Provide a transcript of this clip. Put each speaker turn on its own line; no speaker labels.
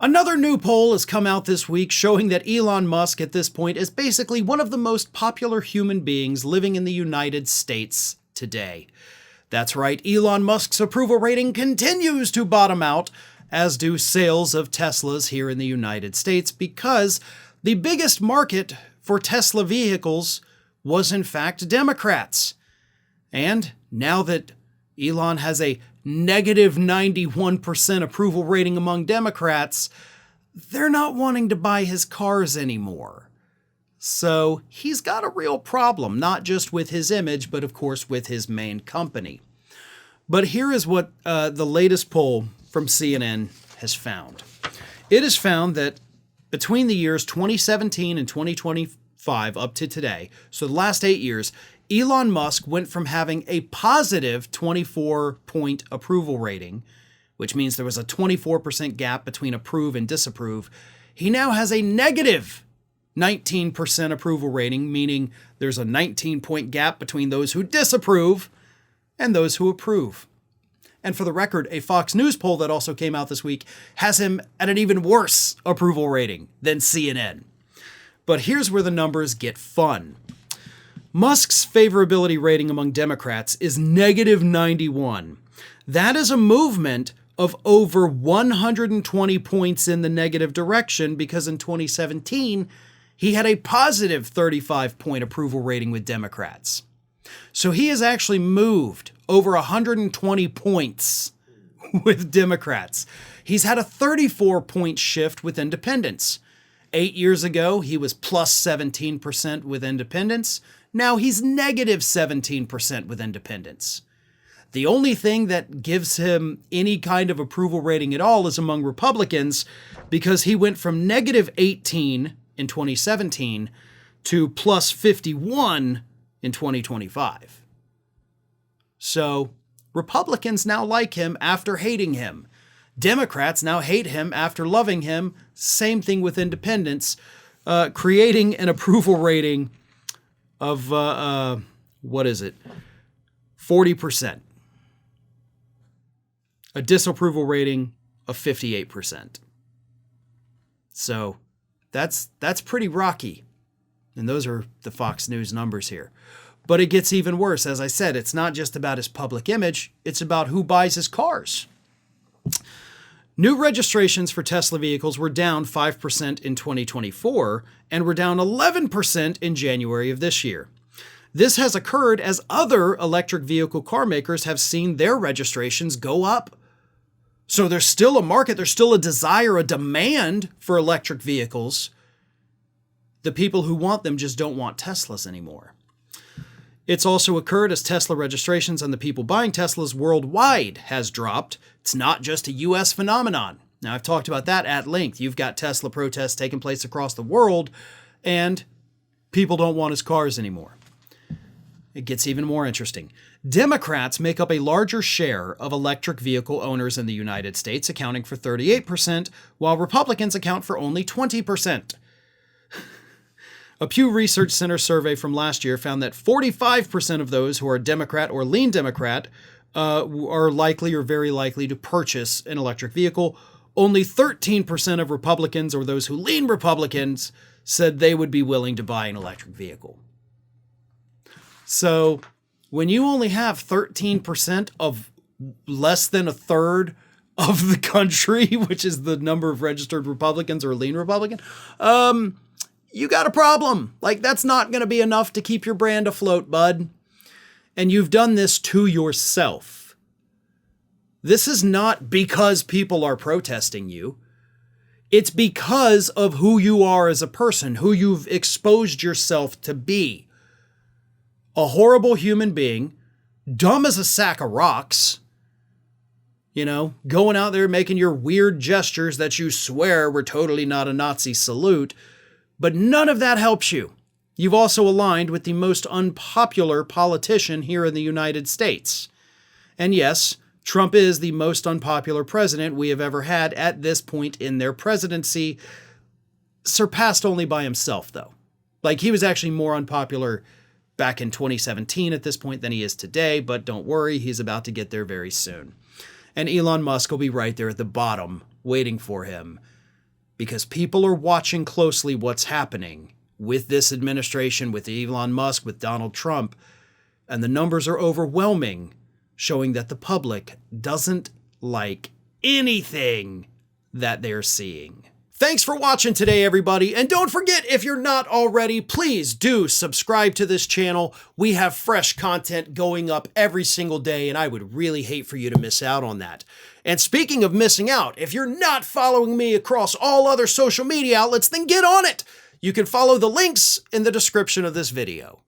Another new poll has come out this week showing that Elon Musk at this point is basically one of the most popular human beings living in the United States today. That's right, Elon Musk's approval rating continues to bottom out, as do sales of Teslas here in the United States, because the biggest market for Tesla vehicles was in fact Democrats. And now that Elon has a negative 91% approval rating among Democrats, they're not wanting to buy his cars anymore. So he's got a real problem, not just with his image, but of course with his main company. But here is what the latest poll from CNN has found. It has found that between the years 2017 and 2025 up to today, so the last 8 years, Elon Musk went from having a positive 24-point approval rating, which means there was a 24% gap between approve and disapprove. He now has a negative 19% approval rating, meaning there's a 19-point gap between those who disapprove and those who approve. And for the record, a Fox News poll that also came out this week has him at an even worse approval rating than CNN. But here's where the numbers get fun. Musk's favorability rating among Democrats is negative 91. That is a movement of over 120 points in the negative direction, because in 2017, he had a positive 35-point approval rating with Democrats. So he has actually moved over 120 points with Democrats. He's had a 34-point shift with independents. 8 years ago, he was plus 17% with independents. Now he's negative 17% with independents. The only thing that gives him any kind of approval rating at all is among Republicans, because he went from negative 18 in 2017 to plus 51 in 2025. So Republicans now like him after hating him. Democrats now hate him after loving him. Same thing with independents, creating an approval rating of, 40%. A disapproval rating of 58%. So that's pretty rocky. And those are the Fox News numbers here. But it gets even worse. As I said, it's not just about his public image. It's about who buys his cars. New registrations for Tesla vehicles were down 5% in 2024 and were down 11% in January of this year. This has occurred as other electric vehicle car makers have seen their registrations go up. So there's still a market, there's still a desire, a demand for electric vehicles. The people who want them just don't want Teslas anymore. It's also occurred as Tesla registrations and the people buying Teslas worldwide has dropped. It's not just a US phenomenon. Now, I've talked about that at length. You've got Tesla protests taking place across the world, and people don't want his cars anymore. It gets even more interesting. Democrats make up a larger share of electric vehicle owners in the United States, accounting for 38%, while Republicans account for only 20%. A Pew Research Center survey from last year found that 45% of those who are Democrat or lean Democrat are likely or very likely to purchase an electric vehicle. Only 13% of Republicans or those who lean Republicans said they would be willing to buy an electric vehicle. So when you only have 13% of less than a third of the country, which is the number of registered Republicans or lean Republican, you got a problem. Like, that's not going to be enough to keep your brand afloat, bud. And you've done this to yourself. This is not because people are protesting you. It's because of who you are as a person, who you've exposed yourself to be. A horrible human being, dumb as a sack of rocks, going out there making your weird gestures that you swear were totally not a Nazi salute. But none of that helps you. You've also aligned with the most unpopular politician here in the United States. And yes, Trump is the most unpopular president we have ever had at this point in their presidency, surpassed only by himself, though. Like, he was actually more unpopular back in 2017 at this point than he is today, but don't worry, he's about to get there very soon. And Elon Musk will be right there at the bottom, waiting for him. because people are watching closely what's happening with this administration, with Elon Musk, with Donald Trump, and the numbers are overwhelming, showing that the public doesn't like anything that they're seeing. Thanks for watching today, everybody, and don't forget, if you're not already, please do subscribe to this channel. We have fresh content going up every single day, and I would really hate for you to miss out on that. And speaking of missing out, if you're not following me across all other social media outlets, then get on it! You can follow the links in the description of this video.